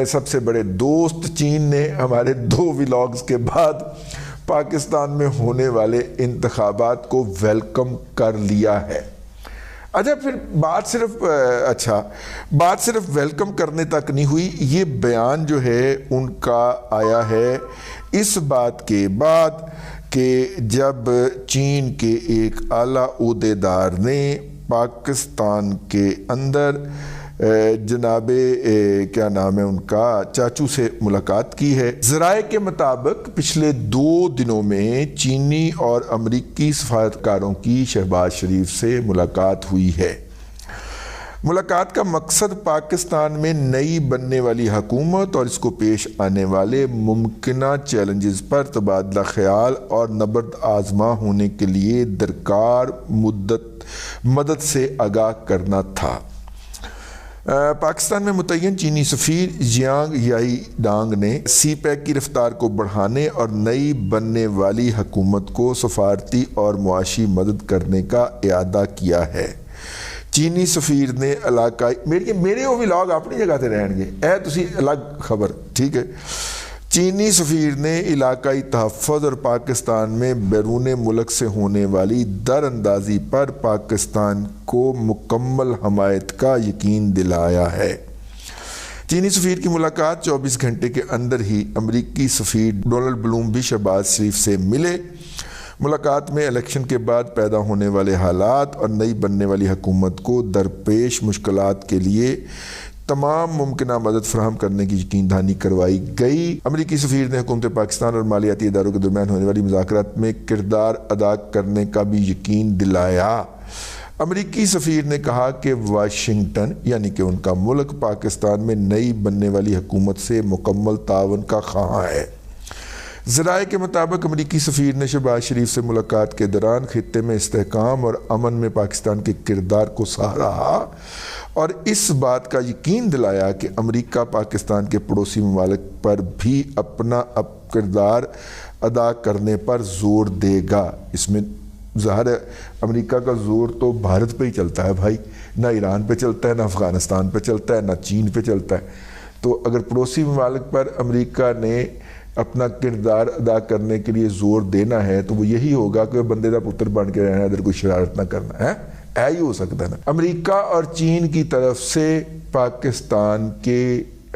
سب سے بڑے دوست چین نے ہمارے 2 ولاگز کے بعد پاکستان میں ہونے والے انتخابات کو ویلکم کر لیا ہے۔ اچھا پھر بات صرف ویلکم کرنے تک نہیں ہوئی، یہ بیان جو ہے ان کا آیا ہے اس بات کے بعد کہ جب چین کے ایک اعلیٰ عہدیدار نے پاکستان کے اندر جناب کیا نام ہے ان کا چاچو سے ملاقات کی ہے۔ ذرائع کے مطابق پچھلے 2 دنوں میں چینی اور امریکی سفارتکاروں کی شہباز شریف سے ملاقات ہوئی ہے۔ ملاقات کا مقصد پاکستان میں نئی بننے والی حکومت اور اس کو پیش آنے والے ممکنہ چیلنجز پر تبادلہ خیال اور نبرد آزما ہونے کے لیے درکار مدد سے آگاہ کرنا تھا۔ پاکستان میں متعین چینی سفیر جیانگ یائی ڈانگ نے سی پیک کی رفتار کو بڑھانے اور نئی بننے والی حکومت کو سفارتی اور معاشی مدد کرنے کا اعادہ کیا ہے۔ چینی سفیر نے علاقائی میرے وہ ولاگ اپنی جگہ تے رہن گے، تسی الگ خبر، ٹھیک ہے۔ چینی سفیر نے علاقائی تحفظ اور پاکستان میں بیرون ملک سے ہونے والی در اندازی پر پاکستان کو مکمل حمایت کا یقین دلایا ہے۔ چینی سفیر کی ملاقات 24 گھنٹے کے اندر ہی امریکی سفیر ڈونلڈ بلوم بھی شہباز شریف سے ملے۔ ملاقات میں الیکشن کے بعد پیدا ہونے والے حالات اور نئی بننے والی حکومت کو درپیش مشکلات کے لیے تمام ممکنہ مدد فراہم کرنے کی یقین دہانی کروائی گئی۔ امریکی سفیر نے حکومت پاکستان اور مالیاتی اداروں کے درمیان ہونے والی مذاکرات میں کردار ادا کرنے کا بھی یقین دلایا۔ امریکی سفیر نے کہا کہ واشنگٹن یعنی کہ ان کا ملک پاکستان میں نئی بننے والی حکومت سے مکمل تعاون کا خواہاں ہے۔ ذرائع کے مطابق امریکی سفیر نے شہباز شریف سے ملاقات کے دوران خطے میں استحکام اور امن میں پاکستان کے کردار کو سراہا اور اس بات کا یقین دلایا کہ امریکہ پاکستان کے پڑوسی ممالک پر بھی اپنا کردار ادا کرنے پر زور دے گا۔ اس میں ظاہر ہے امریکہ کا زور تو بھارت پہ ہی چلتا ہے بھائی، نہ ایران پہ چلتا ہے، نہ افغانستان پہ چلتا ہے، نہ چین پہ چلتا ہے۔ تو اگر پڑوسی ممالک پر امریکہ نے اپنا کردار ادا کرنے کے لیے زور دینا ہے تو وہ یہی ہوگا کہ بندے دا پتر بن کے رہنا ہے، ادھر کوئی شرارت نہ کرنا ہے، ہی ہو سکتا ہے نا۔ امریکہ اور چین کی طرف سے پاکستان کے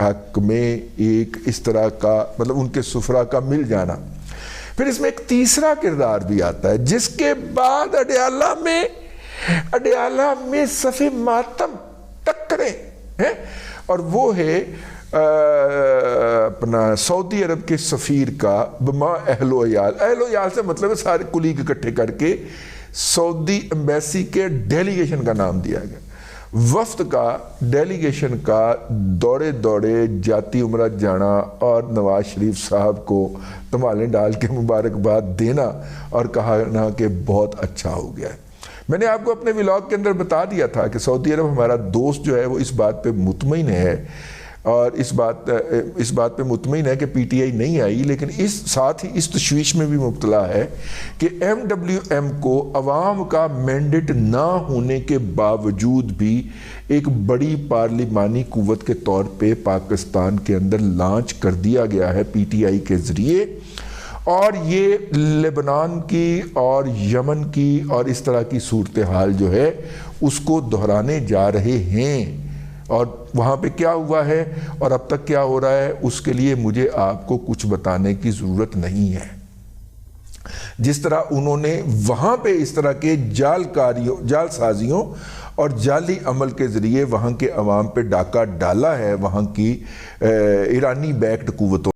حق میں ایک اس طرح کا مطلب ان کے سفرا کا مل جانا۔ پھر اس میں ایک تیسرا کردار بھی آتا ہے جس کے بعد اڈیالہ میں صف ماتم ٹکرے ہیں، اور وہ ہے اپنا سعودی عرب کے سفیر کا بما اہل و عیال سے مطلب ہے سارے کلیگ اکٹھے کر کے سعودی ایمبیسی کے ڈیلیگیشن کا نام دیا گیا۔ وفد کا ڈیلیگیشن کا دوڑے جاتی عمرہ جانا اور نواز شریف صاحب کو تمالیں ڈال کے مبارکباد دینا اور کہنا کہ بہت اچھا ہو گیا ہے۔ میں نے آپ کو اپنے ولاگ کے اندر بتا دیا تھا کہ سعودی عرب ہمارا دوست جو ہے وہ اس بات پہ مطمئن ہے اور اس بات پہ مطمئن ہے کہ پی ٹی آئی نہیں آئی، لیکن ساتھ ہی اس تشویش میں بھی مبتلا ہے کہ ایم ڈبلیو ایم کو عوام کا مینڈیٹ نہ ہونے کے باوجود بھی ایک بڑی پارلیمانی قوت کے طور پہ پاکستان کے اندر لانچ کر دیا گیا ہے پی ٹی آئی کے ذریعے، اور یہ لبنان کی اور یمن کی اور اس طرح کی صورتحال جو ہے اس کو دہرانے جا رہے ہیں۔ اور وہاں پہ کیا ہوا ہے اور اب تک کیا ہو رہا ہے اس کے لیے مجھے آپ کو کچھ بتانے کی ضرورت نہیں ہے۔ جس طرح انہوں نے وہاں پہ اس طرح کے جال سازیوں اور جعلی عمل کے ذریعے وہاں کے عوام پہ ڈاکہ ڈالا ہے وہاں کی ایرانی بیکڈ قوتوں